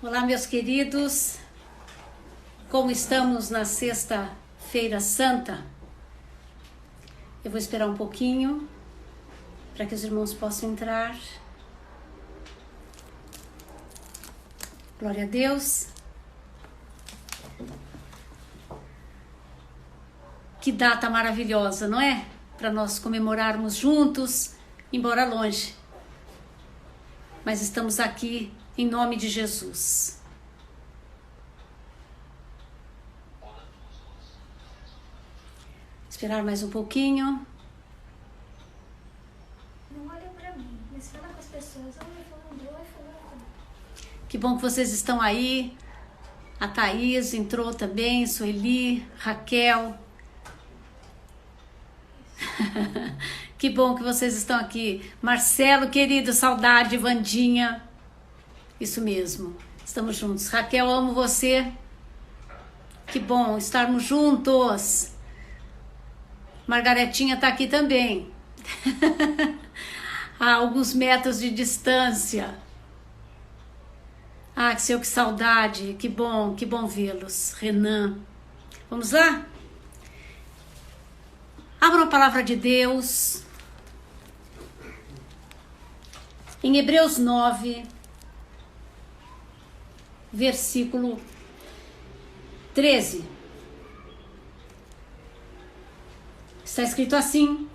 Olá, meus queridos, como estamos na Sexta-feira Santa, eu vou esperar um pouquinho para que os irmãos possam entrar. Glória a Deus. Que data maravilhosa, não é? Para nós comemorarmos juntos, embora longe. Mas estamos aqui em nome de Jesus. Esperar mais um pouquinho. Não olha pra mim, mas fala com as pessoas. Oi, falando, oi, falando. Que bom que vocês estão aí. A Thaís entrou também, Sueli, Raquel. Que bom que vocês estão aqui. Marcelo, querido, saudade, Vandinha. Isso mesmo, estamos juntos. Raquel, amo você. Que bom estarmos juntos. Margaretinha está aqui também. A alguns metros de distância. Ah, que saudade. Que bom vê-los. Renan. Vamos lá? Abra a palavra de Deus. Em Hebreus 9, versículo 13. Está escrito assim: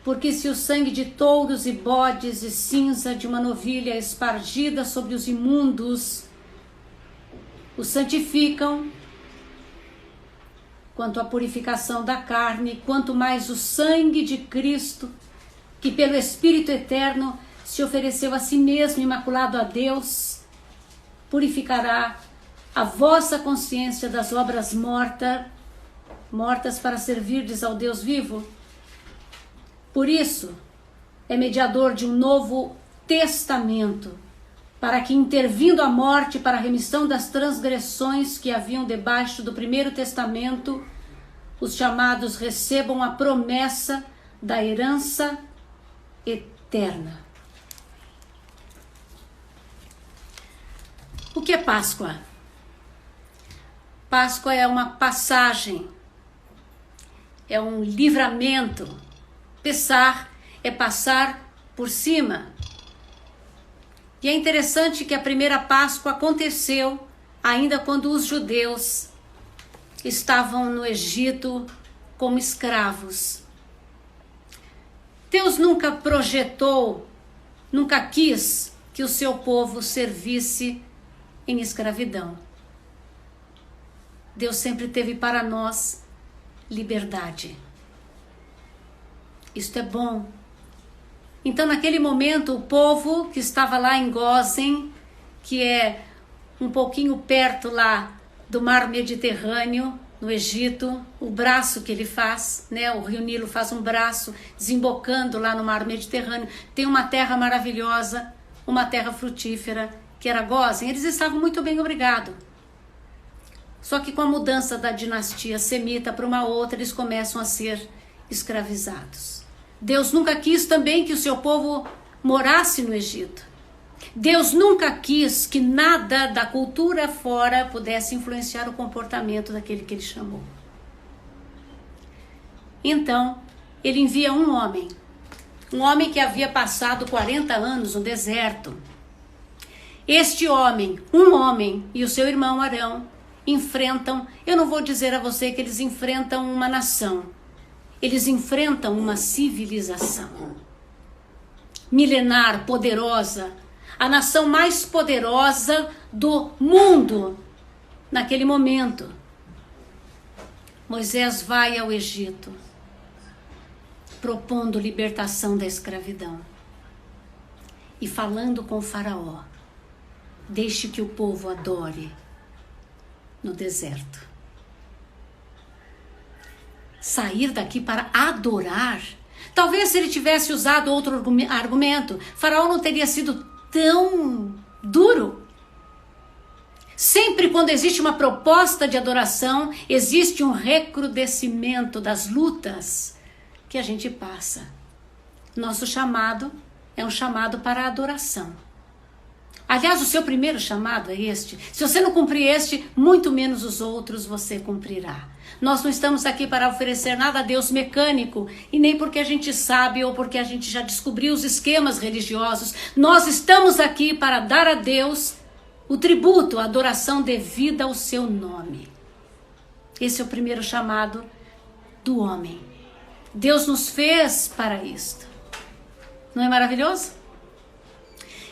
porque se o sangue de touros e bodes e cinza de uma novilha espargida sobre os imundos os santificam, quanto à purificação da carne, quanto mais o sangue de Cristo, que pelo Espírito Eterno se ofereceu a si mesmo imaculado a Deus, purificará a vossa consciência das obras mortas para servirdes ao Deus vivo. Por isso, é mediador de um novo testamento, para que, intervindo a morte para a remissão das transgressões que haviam debaixo do primeiro testamento, os chamados recebam a promessa da herança eterna. O que é Páscoa? Páscoa é uma passagem, é um livramento. Pessar é passar por cima. E é interessante que a primeira Páscoa aconteceu ainda quando os judeus estavam no Egito como escravos. Deus nunca projetou, nunca quis que o seu povo servisse em escravidão. Deus sempre teve para nós liberdade. Isto é bom. Então, naquele momento, o povo que estava lá em Gósen, que é um pouquinho perto lá do mar Mediterrâneo, no Egito, o braço que ele faz, né? O rio Nilo faz um braço desembocando lá no mar Mediterrâneo. Tem uma terra maravilhosa, uma terra frutífera, que era Gósen. Eles estavam muito bem, obrigado. Só que com a mudança da dinastia semita para uma outra, eles começam a ser escravizados. Deus nunca quis também que o seu povo morasse no Egito. Deus nunca quis que nada da cultura fora pudesse influenciar o comportamento daquele que ele chamou. Então, ele envia um homem que havia passado 40 anos no deserto. Este homem, um homem e o seu irmão Arão enfrentam, eu não vou dizer a você que eles enfrentam uma nação, eles enfrentam uma civilização milenar, poderosa, a nação mais poderosa do mundo naquele momento. Moisés vai ao Egito, propondo libertação da escravidão e falando com o faraó: deixe que o povo adore no deserto. Sair daqui para adorar? Talvez se ele tivesse usado outro argumento, Faraó não teria sido tão duro. Sempre quando existe uma proposta de adoração, existe um recrudescimento das lutas que a gente passa. Nosso chamado é um chamado para a adoração. Aliás, o seu primeiro chamado é este. Se você não cumprir este, muito menos os outros você cumprirá. Nós não estamos aqui para oferecer nada a Deus mecânico, e nem porque a gente sabe ou porque a gente já descobriu os esquemas religiosos. Nós estamos aqui para dar a Deus o tributo, a adoração devida ao seu nome. Esse é o primeiro chamado do homem. Deus nos fez para isto. Não é maravilhoso?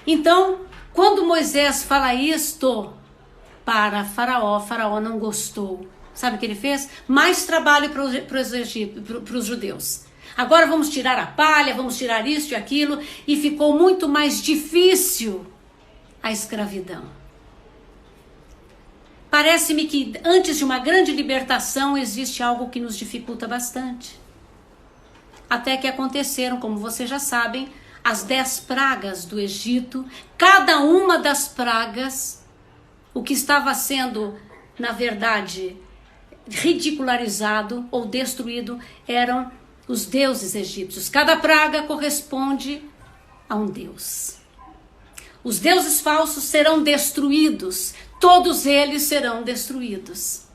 Então, quando Moisés fala isto para Faraó, Faraó não gostou. Sabe o que ele fez? Mais trabalho para os judeus. Agora vamos tirar a palha, vamos tirar isso e aquilo, e ficou muito mais difícil a escravidão. Parece-me que antes de uma grande libertação existe algo que nos dificulta bastante. Até que aconteceram, como vocês já sabem, as 10 pragas do Egito. Cada uma das pragas, o que estava sendo, na verdade, ridicularizado ou destruído, eram os deuses egípcios. Cada praga corresponde a um deus. Os deuses falsos serão destruídos. Todos eles serão destruídos.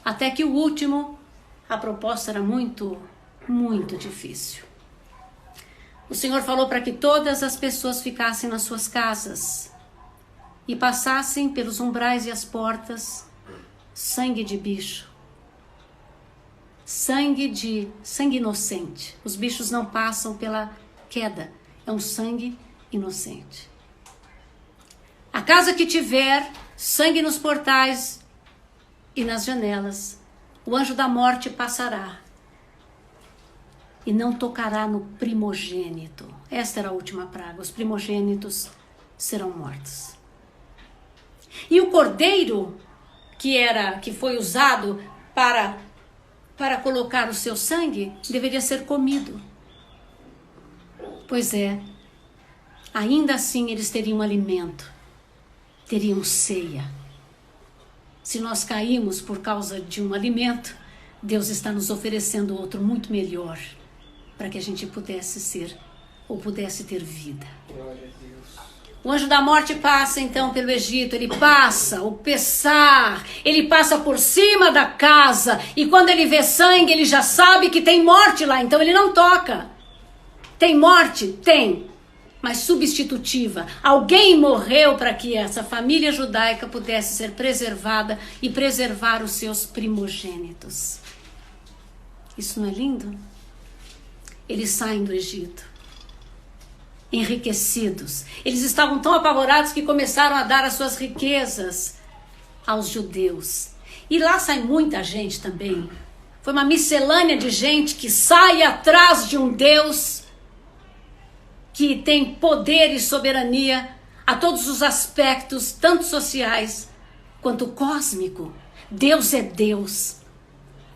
Até que o último, a proposta era muito difícil. O Senhor falou para que todas as pessoas ficassem nas suas casas e passassem pelos umbrais e as portas sangue de bicho, sangue inocente. Os bichos não passam pela queda, é um sangue inocente. A casa que tiver sangue nos portais e nas janelas, o anjo da morte passará e não tocará no primogênito. Esta era a última praga. Os primogênitos serão mortos. E o cordeiro que foi usado para colocar o seu sangue deveria ser comido. Pois é, ainda assim eles teriam alimento, teriam ceia. Se nós caímos por causa de um alimento, Deus está nos oferecendo outro muito melhor, para que a gente pudesse ter vida. O anjo da morte passa então pelo Egito, ele passa o Pessar, ele passa por cima da casa, e quando ele vê sangue, ele já sabe que tem morte lá, então ele não toca. Tem morte? Tem, mas substitutiva. Alguém morreu para que essa família judaica pudesse ser preservada e preservar os seus primogênitos. Isso não é lindo? Eles saem do Egito, enriquecidos. Eles estavam tão apavorados que começaram a dar as suas riquezas aos judeus. E lá sai muita gente também. Foi uma miscelânea de gente que sai atrás de um Deus que tem poder e soberania a todos os aspectos, tanto sociais quanto cósmico. Deus é Deus,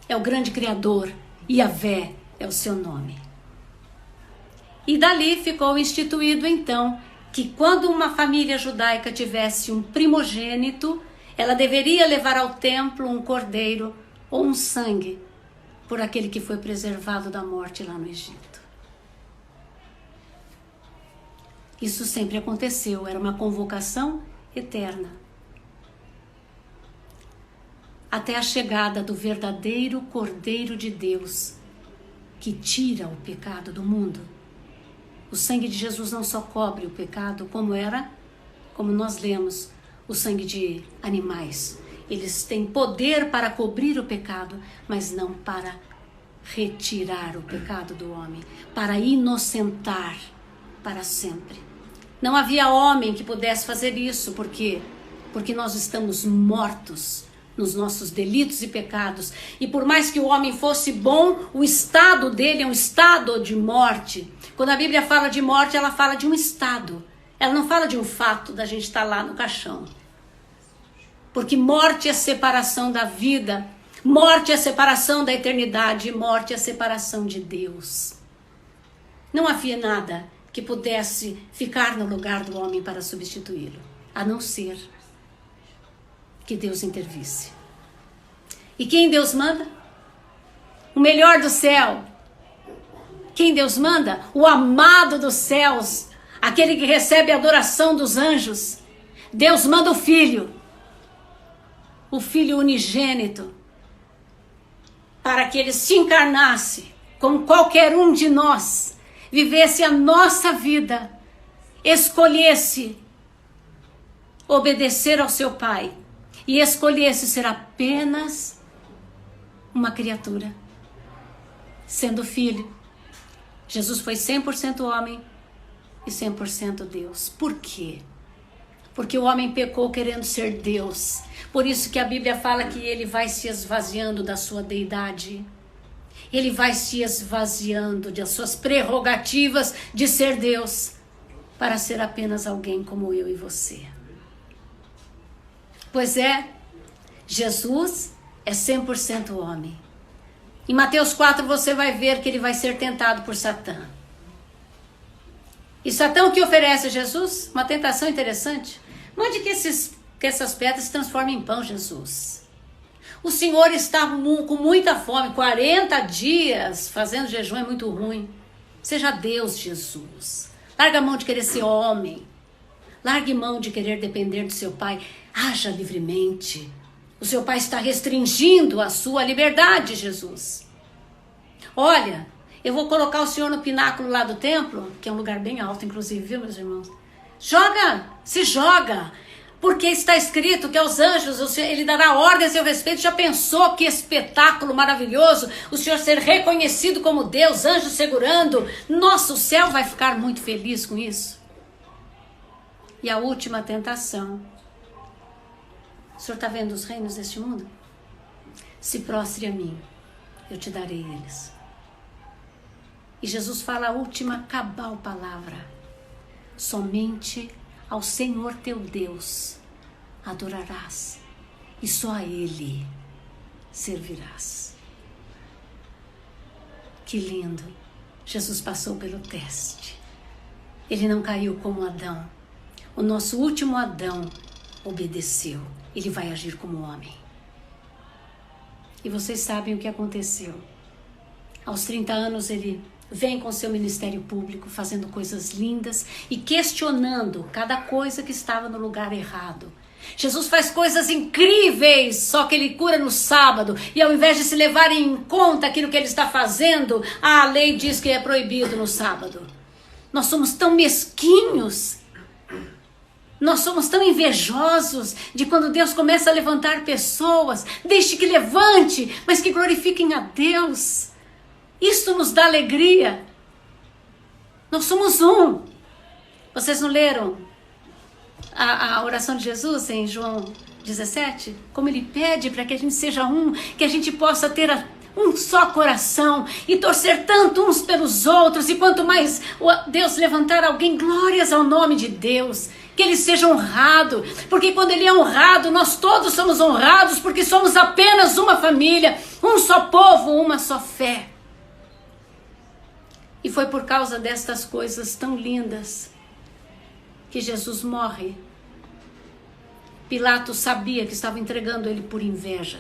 é o grande Criador, Yahvé é o seu nome. E dali ficou instituído então que quando uma família judaica tivesse um primogênito, ela deveria levar ao templo um cordeiro ou um sangue por aquele que foi preservado da morte lá no Egito. Isso sempre aconteceu, era uma convocação eterna. Até a chegada do verdadeiro Cordeiro de Deus, que tira o pecado do mundo. O sangue de Jesus não só cobre o pecado, como nós lemos, o sangue de animais. Eles têm poder para cobrir o pecado, mas não para retirar o pecado do homem, para inocentar para sempre. Não havia homem que pudesse fazer isso, porque nós estamos mortos nos nossos delitos e pecados. E por mais que o homem fosse bom, o estado dele é um estado de morte. Quando a Bíblia fala de morte, ela fala de um estado. Ela não fala de um fato da gente estar lá no caixão. Porque morte é separação da vida, morte é separação da eternidade, morte é separação de Deus. Não havia nada que pudesse ficar no lugar do homem para substituí-lo, a não ser que Deus intervisse. E quem Deus manda? O melhor do céu. Quem Deus manda? O amado dos céus, aquele que recebe a adoração dos anjos. Deus manda o Filho unigênito, para que ele se encarnasse como qualquer um de nós, vivesse a nossa vida, escolhesse obedecer ao seu Pai e escolhesse ser apenas uma criatura, sendo filho. Jesus foi 100% homem e 100% Deus. Por quê? Porque o homem pecou querendo ser Deus. Por isso que a Bíblia fala que ele vai se esvaziando da sua deidade. Ele vai se esvaziando das suas prerrogativas de ser Deus, para ser apenas alguém como eu e você. Pois é, Jesus é 100% homem. Em Mateus 4 você vai ver que ele vai ser tentado por Satã. E Satã o que oferece a Jesus? Uma tentação interessante. Mande que essas pedras se transformem em pão, Jesus. O Senhor está com muita fome, 40 dias fazendo jejum é muito ruim. Seja Deus, Jesus. Larga a mão de querer ser homem. Largue mão de querer depender do seu Pai. Haja livremente. O seu Pai está restringindo a sua liberdade, Jesus. Olha, eu vou colocar o Senhor no pináculo lá do templo, que é um lugar bem alto, inclusive, viu, meus irmãos? Se joga. Porque está escrito que aos anjos ele dará ordem a seu respeito. Já pensou que espetáculo maravilhoso? O Senhor ser reconhecido como Deus, anjos segurando. Nossa, o céu vai ficar muito feliz com isso. E a última tentação. O Senhor está vendo os reinos deste mundo? Se prostre a mim, eu te darei eles. E Jesus fala a última cabal palavra. Somente ao Senhor teu Deus adorarás, e só a Ele servirás. Que lindo! Jesus passou pelo teste. Ele não caiu como Adão. O nosso último Adão obedeceu. Ele vai agir como homem. E vocês sabem o que aconteceu. Aos 30 anos ele vem com seu ministério público, fazendo coisas lindas e questionando cada coisa que estava no lugar errado. Jesus faz coisas incríveis, só que ele cura no sábado. E ao invés de se levar em conta aquilo que ele está fazendo, a lei diz que é proibido no sábado. Nós somos tão mesquinhos. Nós somos tão invejosos de quando Deus começa a levantar pessoas. Deixe que levante, mas que glorifiquem a Deus. Isto nos dá alegria. Nós somos um. Vocês não leram a oração de Jesus em João 17? Como ele pede para que a gente seja um, que a gente possa ter um só coração e torcer tanto uns pelos outros. E quanto mais Deus levantar alguém, glórias ao nome de Deus. Que ele seja honrado, porque quando ele é honrado, nós todos somos honrados, porque somos apenas uma família, um só povo, uma só fé. E foi por causa destas coisas tão lindas que Jesus morre. Pilatos sabia que estava entregando ele por inveja.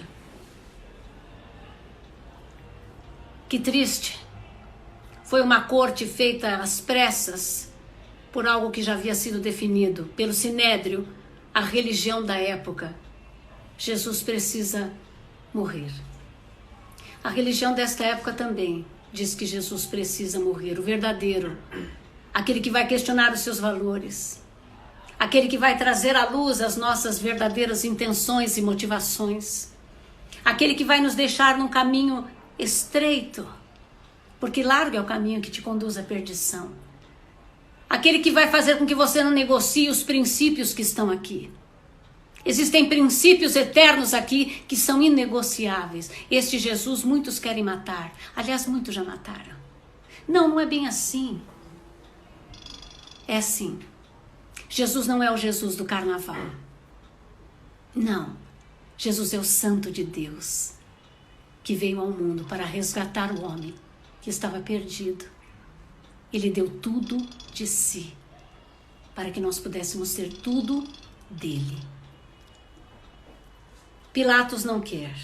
Que triste. Foi uma corte feita às pressas por algo que já havia sido definido pelo Sinédrio, a religião da época. Jesus precisa morrer. A religião desta época também diz que Jesus precisa morrer, o verdadeiro, aquele que vai questionar os seus valores, aquele que vai trazer à luz as nossas verdadeiras intenções e motivações, aquele que vai nos deixar num caminho estreito, porque largo é o caminho que te conduz à perdição. Aquele que vai fazer com que você não negocie os princípios que estão aqui. Existem princípios eternos aqui que são inegociáveis. Este Jesus muitos querem matar. Aliás, muitos já mataram. Não é bem assim. É assim. Jesus não é o Jesus do carnaval. Não. Jesus é o Santo de Deus, que veio ao mundo para resgatar o homem que estava perdido. Ele deu tudo de si, para que nós pudéssemos ter tudo dele. Pilatos não quer.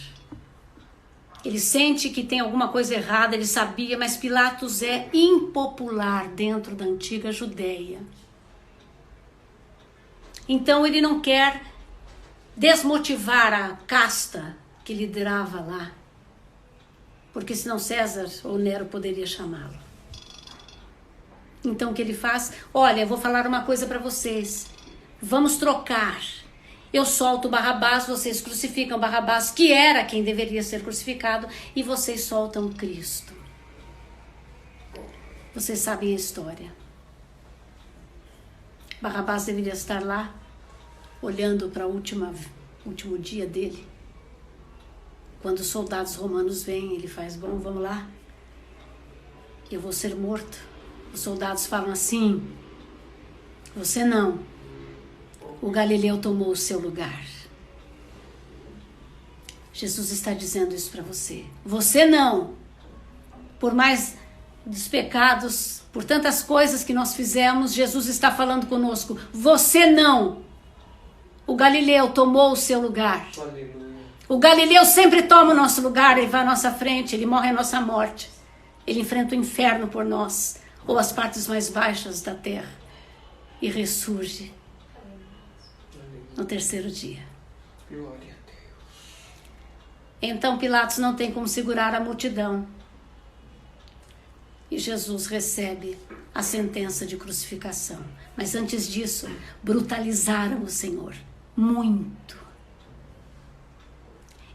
Ele sente que tem alguma coisa errada, ele sabia, mas Pilatos é impopular dentro da antiga Judeia. Então ele não quer desmotivar a casta que liderava lá, porque senão César ou Nero poderia chamá-lo. Então o que ele faz? Olha, eu vou falar uma coisa para vocês. Vamos trocar. Eu solto Barrabás, vocês crucificam Barrabás, que era quem deveria ser crucificado, e vocês soltam Cristo. Vocês sabem a história. Barrabás deveria estar lá, olhando para o último dia dele. Quando os soldados romanos vêm, ele faz, bom, vamos lá. Eu vou ser morto. Os soldados falam assim, você não. O Galileu tomou o seu lugar. Jesus está dizendo isso para você. Você não. Por mais dos pecados, por tantas coisas que nós fizemos, Jesus está falando conosco. Você não. O Galileu tomou o seu lugar. Aleluia. O Galileu sempre toma o nosso lugar, ele vai à nossa frente, ele morre a nossa morte. Ele enfrenta o inferno por nós, ou as partes mais baixas da terra, e ressurge no terceiro dia. Glória a Deus. Então Pilatos não tem como segurar a multidão. E Jesus recebe a sentença de crucificação. Mas antes disso, brutalizaram o Senhor. Muito.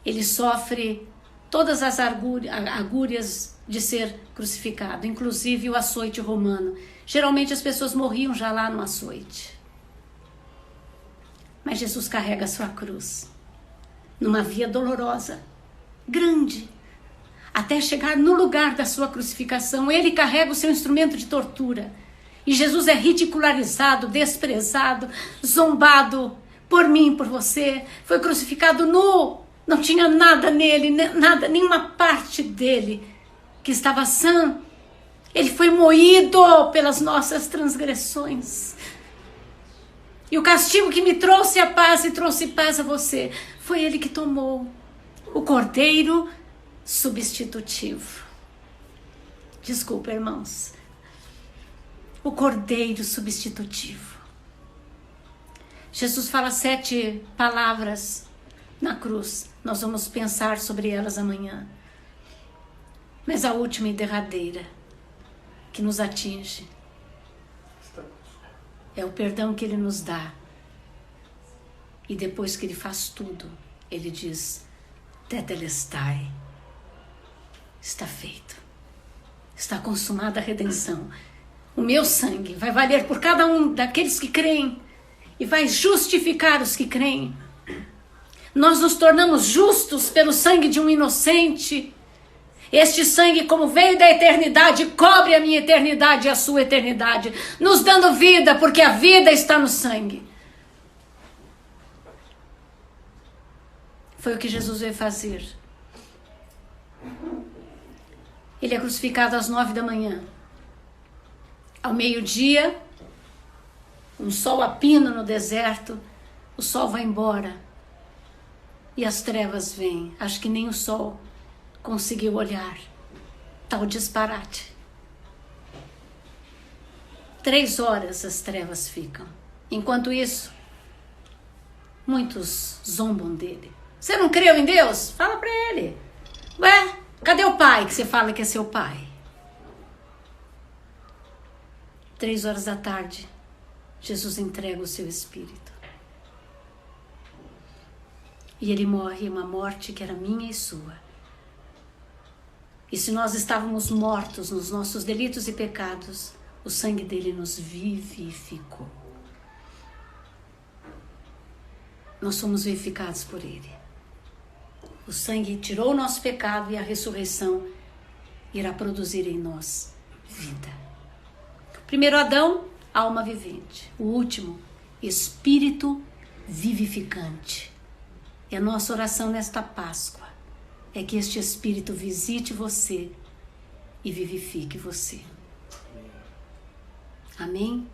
Ele sofre todas as agúrias de ser crucificado, inclusive o açoite romano. Geralmente as pessoas morriam já lá no açoite. Mas Jesus carrega a sua cruz numa via dolorosa, grande, até chegar no lugar da sua crucificação. Ele carrega o seu instrumento de tortura. E Jesus é ridicularizado, desprezado, zombado por mim, por você. Foi crucificado nu. Não tinha nada nele, nada, nenhuma parte dele que estava sã. Ele foi moído pelas nossas transgressões. E o castigo que me trouxe a paz e trouxe paz a você, foi ele que tomou. O cordeiro substitutivo. Desculpa, irmãos. O cordeiro substitutivo. Jesus fala 7 palavras na cruz. Nós vamos pensar sobre elas amanhã. Mas a última e derradeira que nos atinge é o perdão que ele nos dá. E depois que ele faz tudo, ele diz, tetelestai, está feito. Está consumada a redenção. O meu sangue vai valer por cada um daqueles que creem e vai justificar os que creem. Nós nos tornamos justos pelo sangue de um inocente. Este sangue, como veio da eternidade, cobre a minha eternidade e a sua eternidade, nos dando vida, porque a vida está no sangue. Foi o que Jesus veio fazer. Ele é crucificado às 9 da manhã. Ao meio-dia, um sol a pino no deserto, o sol vai embora. E as trevas vêm. Acho que nem o sol conseguiu olhar. Tal disparate. 3 horas as trevas ficam. Enquanto isso, muitos zombam dele. Você não creu em Deus? Fala para ele. Ué, cadê o pai que você fala que é seu pai? 3 horas da tarde, Jesus entrega o seu espírito. E ele morre uma morte que era minha e sua. E se nós estávamos mortos nos nossos delitos e pecados, o sangue dele nos vivificou. Nós somos vivificados por ele. O sangue tirou o nosso pecado e a ressurreição irá produzir em nós vida. Primeiro Adão, alma vivente. O último, espírito vivificante. E a nossa oração nesta Páscoa é que este Espírito visite você e vivifique você. Amém?